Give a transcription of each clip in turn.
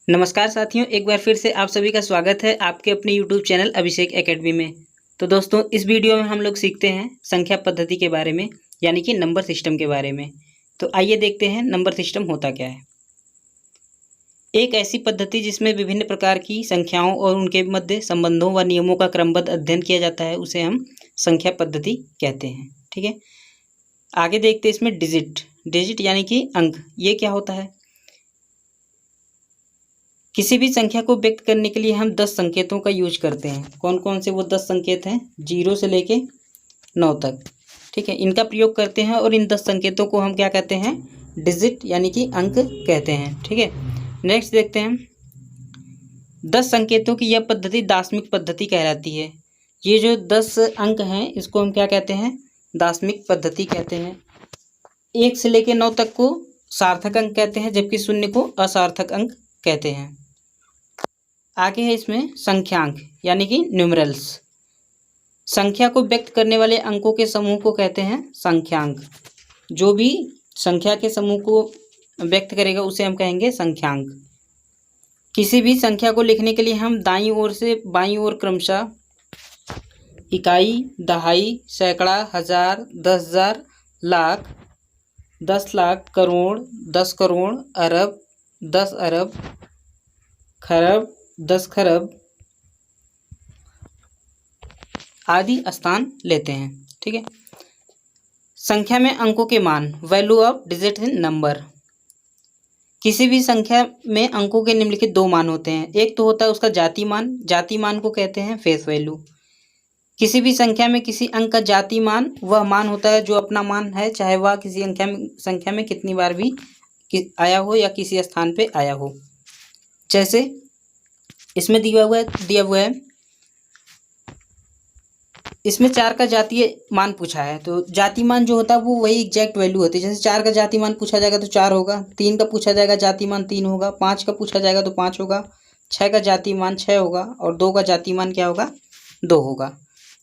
नमस्कार साथियों, एक बार फिर से आप सभी का स्वागत है आपके अपने यूट्यूब चैनल अभिषेक एकेडमी में। तो दोस्तों, इस वीडियो में हम लोग सीखते हैं संख्या पद्धति के बारे में, यानी कि नंबर सिस्टम के बारे में। तो आइए देखते हैं नंबर सिस्टम होता क्या है। एक ऐसी पद्धति जिसमें विभिन्न प्रकार की संख्याओं और उनके मध्य संबंधों व नियमों का क्रमबद्ध अध्ययन किया जाता है, उसे हम संख्या पद्धति कहते हैं। ठीक है, आगे देखते हैं इसमें डिजिट यानी कि अंक। ये क्या होता है? किसी भी संख्या को व्यक्त करने के लिए हम 10 संकेतों का यूज करते हैं। कौन कौन से वो 10 संकेत हैं? 0 से लेके 9 तक। ठीक है, इनका प्रयोग करते हैं और इन 10 संकेतों को हम क्या कहते हैं? डिजिट यानी कि अंक कहते हैं। ठीक है, नेक्स्ट देखते हैं। 10 संकेतों की यह पद्धति दार्शनिक पद्धति कहलाती है। ये जो 10 अंक हैं, इसको हम क्या कहते हैं? दार्शनिक पद्धति कहते हैं। 1 से लेके 9 तक को सार्थक अंक कहते हैं, जबकि 0 को असार्थक अंक कहते हैं। आगे है इसमें संख्यांक यानी कि न्यूमरल्स। संख्या को व्यक्त करने वाले अंकों के समूह को कहते हैं संख्यांक। जो भी संख्या के समूह को व्यक्त करेगा उसे हम कहेंगे संख्यांक। किसी भी संख्या को लिखने के लिए हम दाईं ओर से बाईं ओर क्रमशः इकाई, दहाई, सैकड़ा, हजार, 10,000, लाख, 10 लाख, करोड़, 10 करोड़, अरब, 10 अरब, खरब, 10 खरब आदि स्थान लेते हैं। ठीक है, संख्या में अंकों के मान, value of digit in number. किसी भी संख्या में अंकों के निम्नलिखित 2 मान होते हैं। एक तो होता है उसका जाति मान, जाति मान को कहते हैं फेस वैल्यू। किसी भी संख्या में किसी अंक का जाति मान वह मान होता है जो अपना मान है, चाहे वह किसी संख्या में कितनी बार भी आया हो या किसी स्थान पे आया हो। जैसे इसमें दिया हुआ है इसमें 4 का जातीय मान पूछा है। तो जाति मान जो होता है वो वही एग्जैक्ट वैल्यू होती है। जैसे 4 का जाति मान पूछा जाएगा तो 4 होगा, 3 का पूछा जाएगा जाति मान 3 होगा, 5 का पूछा जाएगा तो 5 होगा, 6 का जाति मान 6 होगा और 2 का जाति मान क्या होगा? 2 होगा।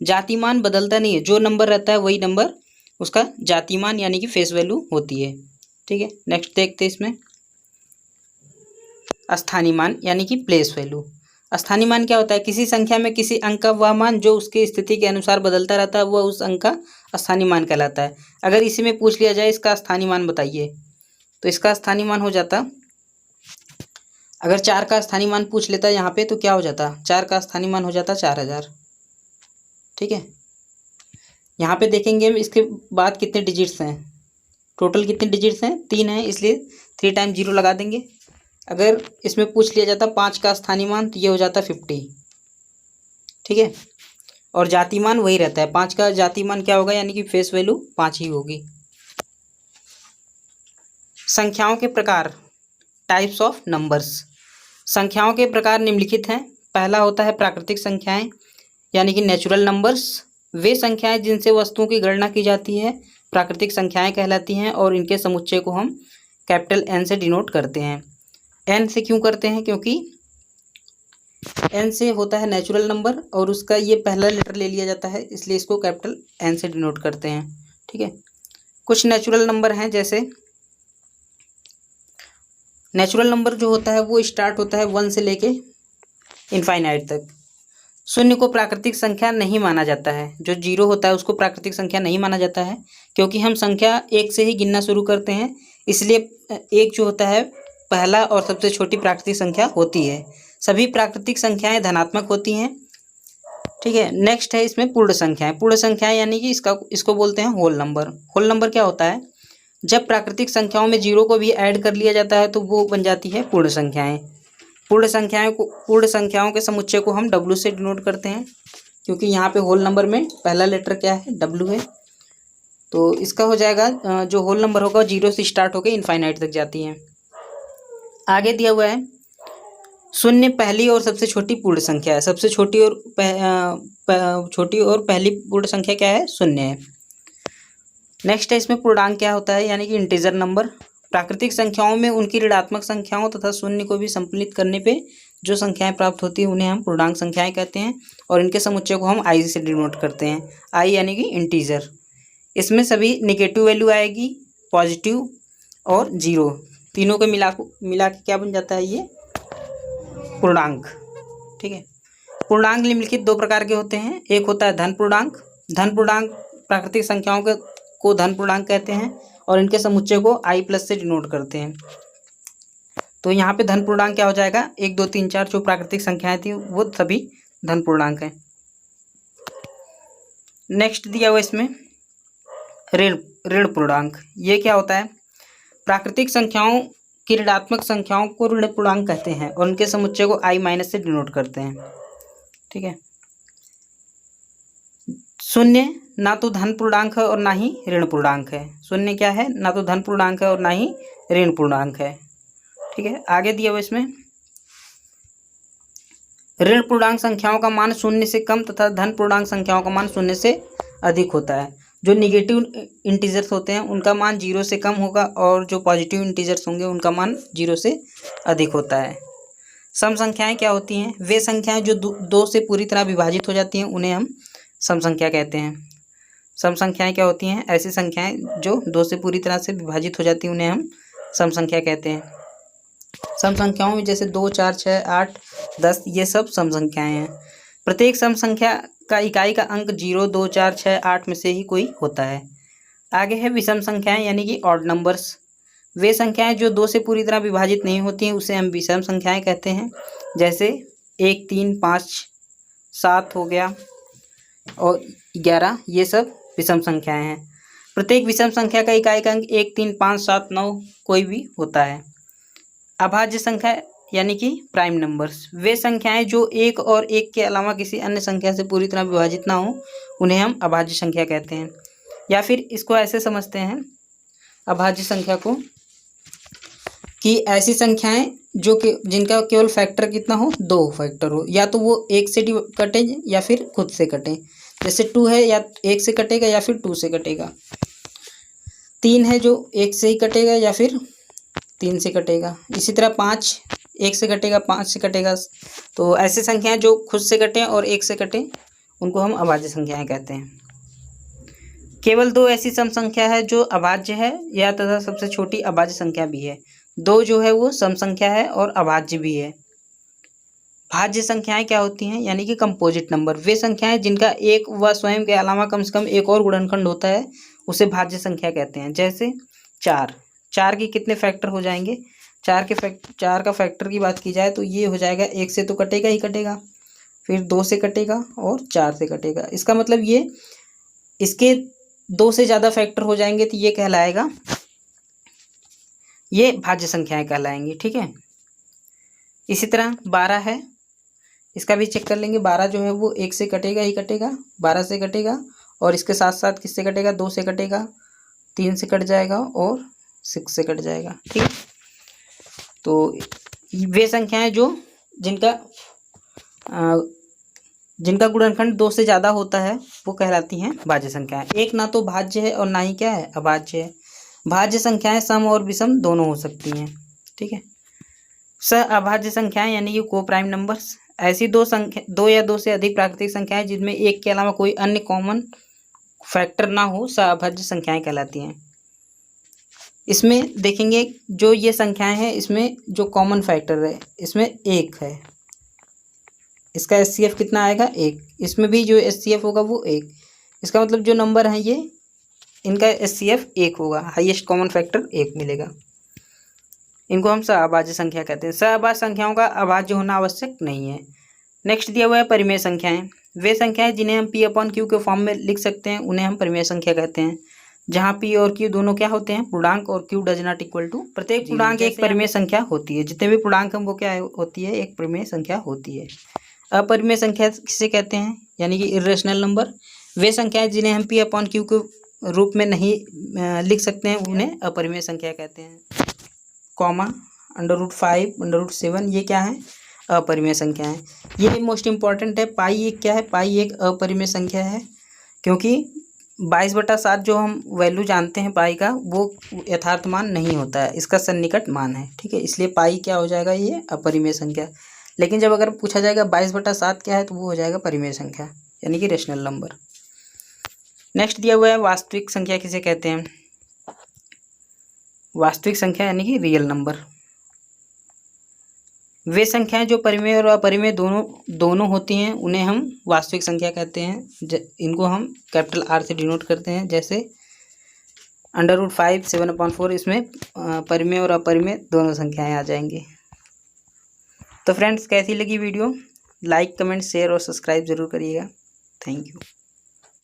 जाति मान बदलता नहीं है, जो नंबर रहता है वही नंबर उसका जाति मान यानी कि फेस वैल्यू होती है। ठीक है, नेक्स्ट देखते हैं इसमें स्थानीय मान यानी कि प्लेस वैल्यू। स्थानीय मान क्या होता है? किसी संख्या में किसी अंक का वह मान जो उसकी स्थिति के अनुसार बदलता रहता है, वह उस अंक का स्थानीय मान कहलाता है। अगर इसी में पूछ लिया जाए इसका स्थानीय मान बताइए, तो इसका स्थानीय मान हो जाता, अगर 4 का स्थानीय मान पूछ लेता है यहाँ पे तो क्या हो जाता? 4 का स्थानीय मान हो जाता 4000। ठीक है, यहाँ पे देखेंगे हम इसके बाद कितने डिजिट्स हैं। टोटल कितने डिजिट्स हैं? 3 हैं, इसलिए 3 टाइम 0 लगा देंगे। अगर इसमें पूछ लिया जाता 5 का स्थानीय मान तो ये हो जाता 50। ठीक है, और जाति मान वही रहता है। 5 का जाति मान क्या होगा? यानी कि फेस वैल्यू 5 ही होगी। संख्याओं के प्रकार, टाइप्स ऑफ नंबर्स। संख्याओं के प्रकार निम्नलिखित हैं। पहला होता है प्राकृतिक संख्याएं यानी कि नेचुरल नंबर्स। वे संख्याएं जिनसे वस्तुओं की गणना की जाती है प्राकृतिक संख्याएं कहलाती हैं और इनके समुच्चय को हम कैपिटल N से डिनोट करते हैं। N से क्यों करते हैं? क्योंकि N से होता है नेचुरल नंबर और उसका ये पहला लेटर ले लिया जाता है, इसलिए इसको कैपिटल N से डिनोट करते हैं। ठीक है, कुछ नेचुरल नंबर हैं, जैसे नेचुरल नंबर जो होता है वो स्टार्ट होता है 1 से लेके इनफाइनाइट तक। 0 को प्राकृतिक संख्या नहीं माना जाता है। जो 0 होता है उसको प्राकृतिक संख्या नहीं माना जाता है, क्योंकि हम संख्या 1 से ही गिनना शुरू करते हैं, इसलिए 1 जो होता है पहला और सबसे छोटी प्राकृतिक संख्या होती है। सभी प्राकृतिक संख्याएं धनात्मक होती हैं। ठीक है, नेक्स्ट है इसमें पूर्ण संख्याएं। पूर्ण संख्याएं यानी कि इसको बोलते हैं होल नंबर। होल नंबर क्या होता है? जब प्राकृतिक संख्याओं में 0 को भी ऐड कर लिया जाता है तो वो बन जाती है पूर्ण संख्याएं। पूर्ण संख्याओं के समुच्चय को हम W से डिनोट करते हैं, क्योंकि यहाँ पे होल नंबर में पहला लेटर क्या है? W है। तो इसका हो जाएगा जो होल नंबर होगा 0 से स्टार्ट होकर इनफाइनाइट तक जाती है। आगे दिया हुआ है 0 पहली और सबसे छोटी पूर्ण संख्या है। सबसे छोटी और पहली पूर्ण संख्या क्या है? 0 है। नेक्स्ट है इसमें पूर्णांक क्या होता है, यानी कि इंटीजर नंबर। प्राकृतिक संख्याओं में उनकी ऋणात्मक संख्याओं तथा 0 को भी सम्मिलित करने पे जो संख्याएं प्राप्त होती हैं उन्हें हम पूर्णांक संख्याएं कहते हैं और इनके समुच्चय को हम I से डिनोट करते हैं। I यानी कि इंटीजर। इसमें सभी निगेटिव वैल्यू आएगी, पॉजिटिव और 0, तीनों को मिला के क्या बन जाता है? ये पूर्णांक। ठीक है, पूर्णांक निम्नलिखित दो प्रकार के होते हैं। एक होता है धन पूर्णांक। धन पूर्णांक प्राकृतिक संख्याओं को धन पूर्णांक कहते हैं और इनके समुच्चय को i प्लस से डिनोट करते हैं। तो यहाँ पे धन पूर्णांक क्या हो जाएगा, 1 2 3 4 जो प्राकृतिक संख्याएं थी वो सभी धन पूर्णांक हैं। नेक्स्ट दिया हुआ इसमें ऋण पूर्णांक। ये क्या होता है, प्राकृतिक संख्याओं की ऋणात्मक संख्याओं को ऋण पूर्णांक कहते हैं और उनके समुच्चय को i माइनस से डिनोट करते हैं। ठीक है, शून्य ना तो धन पूर्णांक है और ना ही ऋण पूर्णांक है। शून्य क्या है, ना तो धन पूर्णांक है और ना ही ऋण पूर्णांक है। ठीक है, आगे दिया हुआ इसमें ऋण पूर्णांक संख्याओं का मान शून्य से कम तथा धन पूर्णांक संख्याओं का मान शून्य से अधिक होता है। जो निगेटिव इंटीजर्स होते हैं उनका मान 0 से कम होगा और जो पॉजिटिव इंटीजर्स होंगे उनका मान 0 से अधिक होता है। सम संख्याएं क्या होती हैं, वे संख्याएं जो दो से पूरी तरह विभाजित हो जाती हैं उन्हें हम सम संख्या कहते हैं। सम संख्याएं क्या होती हैं, ऐसी संख्याएं जो 2 से पूरी तरह से विभाजित हो जाती हैं उन्हें हम सम संख्या कहते हैं। सम संख्याओं में जैसे 2 4 6 8 10 ये सब सम संख्याएं हैं। प्रत्येक सम संख्या का इकाई का अंक 0 2 4 6 8 में से ही कोई होता है। आगे है विषम संख्याएं यानी कि ऑड नंबर्स। वे संख्याएं जो 2 से पूरी तरह विभाजित नहीं होती हैं उसे हम विषम संख्याएं कहते हैं। जैसे 1 3 5 7 हो गया और 11, ये सब विषम संख्याएं हैं। प्रत्येक विषम संख्या का इकाई का अंक 1 3 5 7 9 कोई भी होता है। अभाज्य संख्या यानी कि प्राइम नंबर्स, वे संख्याएं जो 1 और 1 के अलावा किसी अन्य संख्या से पूरी तरह विभाजित ना हो उन्हें हम अभाज्य संख्या कहते हैं। या फिर इसको ऐसे समझते हैं अभाज्य संख्या को कि ऐसी संख्याएं जो कि जिनका केवल फैक्टर कितना हो, 2 फैक्टर हो, या तो वो 1 से कटे या फिर खुद से कटे। जैसे 2 है या 1 से कटेगा या फिर 2 से कटेगा। 3 है जो 1 से ही कटेगा या फिर 3 से कटेगा। इसी तरह 5 1 से कटेगा 5 से कटेगा। तो ऐसी संख्याएं जो खुद से कटें और 1 से कटें उनको हम अभाज्य संख्याएं कहते हैं। केवल 2 ऐसी सम संख्या है जो अभाज्य है या तथा सबसे छोटी अभाज्य संख्या भी है। 2 जो है वो सम संख्या है और अभाज्य भी है। भाज्य संख्याएं क्या होती हैं, यानी कि कंपोजिट नंबर। वे संख्याएं जिनका एक व स्वयं के अलावा कम से कम एक और गुणनखंड होता है उसे भाज्य संख्या कहते हैं। जैसे 4 के कितने फैक्टर हो जाएंगे, 4 का फैक्टर की बात की जाए तो ये हो जाएगा 1 से तो कटेगा ही कटेगा, फिर 2 से कटेगा और 4 से कटेगा। इसका मतलब ये इसके 2 से ज़्यादा फैक्टर हो जाएंगे तो ये कहलाएगा, ये भाज्य संख्याएं कहलाएंगी। ठीक है, इसी तरह 12 है, इसका भी चेक कर लेंगे। 12 जो है वो 1 से कटेगा ही कटेगा, 12 से कटेगा और इसके साथ साथ किससे कटेगा, 2 से कटेगा, 3 से कट जाएगा और 6 से कट जाएगा। ठीक है, तो वे संख्याएं जो जिनका गुणनखंड 2 से ज़्यादा होता है वो कहलाती हैं भाज्य संख्याएं। एक ना तो भाज्य है और ना ही क्या है, अभाज्य है। भाज्य संख्याएं सम और विषम दोनों हो सकती हैं। ठीक है, अभाज्य संख्याएं यानी कि को प्राइम नंबर्स, ऐसी 2 या 2 से अधिक प्राकृतिक संख्याएं जिनमें एक के अलावा कोई अन्य कॉमन फैक्टर ना हो अभाज्य संख्याएं कहलाती हैं। इसमें देखेंगे जो ये संख्याएं हैं इसमें जो कॉमन फैक्टर है इसमें 1 है, इसका HCF कितना आएगा, 1। इसमें भी जो HCF होगा वो 1। इसका मतलब जो नंबर है ये इनका HCF 1 होगा, हाईएस्ट कॉमन फैक्टर 1 मिलेगा। इनको हम सहअभाज्य संख्या कहते हैं। सहअभाज्य संख्याओं का अभाज्य होना आवश्यक नहीं है। नेक्स्ट दिया हुआ है परिमेय संख्याएं। वे संख्याएं जिन्हें हम P/Q के फॉर्म में लिख सकते हैं उन्हें हम परिमेय संख्या कहते हैं, जहाँ P और Q दोनों क्या होते हैं, पूर्णांक, और Q does not equal to, प्रत्येक पूर्णांक एक परिमेय संख्या होती है। जितने भी पूर्णांक हैं वो क्या होती है, एक परिमेय संख्या होती है। अपरिमेय संख्या किसे कहते हैं, यानी कि इर्रेशनल नंबर। वे संख्याएं जिन्हें हम P/Q के रूप में नहीं लिख सकते हैं उन्हें अपरिमेय संख्या कहते हैं। कॉमा, √5, √7 ये क्या है, अपरिमेय संख्या है। ये मोस्ट इंपॉर्टेंट है। पाई एक क्या है, पाई एक अपरिमेय संख्या है, क्योंकि 22/7 जो हम वैल्यू जानते हैं पाई का वो यथार्थ मान नहीं होता है, इसका सन्निकट मान है। ठीक है, इसलिए पाई क्या हो जाएगा, ये अपरिमेय संख्या। लेकिन जब अगर पूछा जाएगा 22/7 क्या है तो वो हो जाएगा परिमेय संख्या, यानी कि रेशनल नंबर। नेक्स्ट दिया हुआ है वास्तविक संख्या किसे कहते हैं। वास्तविक संख्या यानी कि रियल नंबर। वे संख्याएं जो परिमेय और अपरिमेय दोनों होती हैं उन्हें हम वास्तविक संख्या कहते हैं। इनको हम कैपिटल R से डिनोट करते हैं। जैसे √5 7/4 इसमें परिमेय और अपरिमेय दोनों संख्याएं आ जाएंगी। तो फ्रेंड्स कैसी लगी वीडियो, लाइक कमेंट शेयर और सब्सक्राइब ज़रूर करिएगा। Thank you.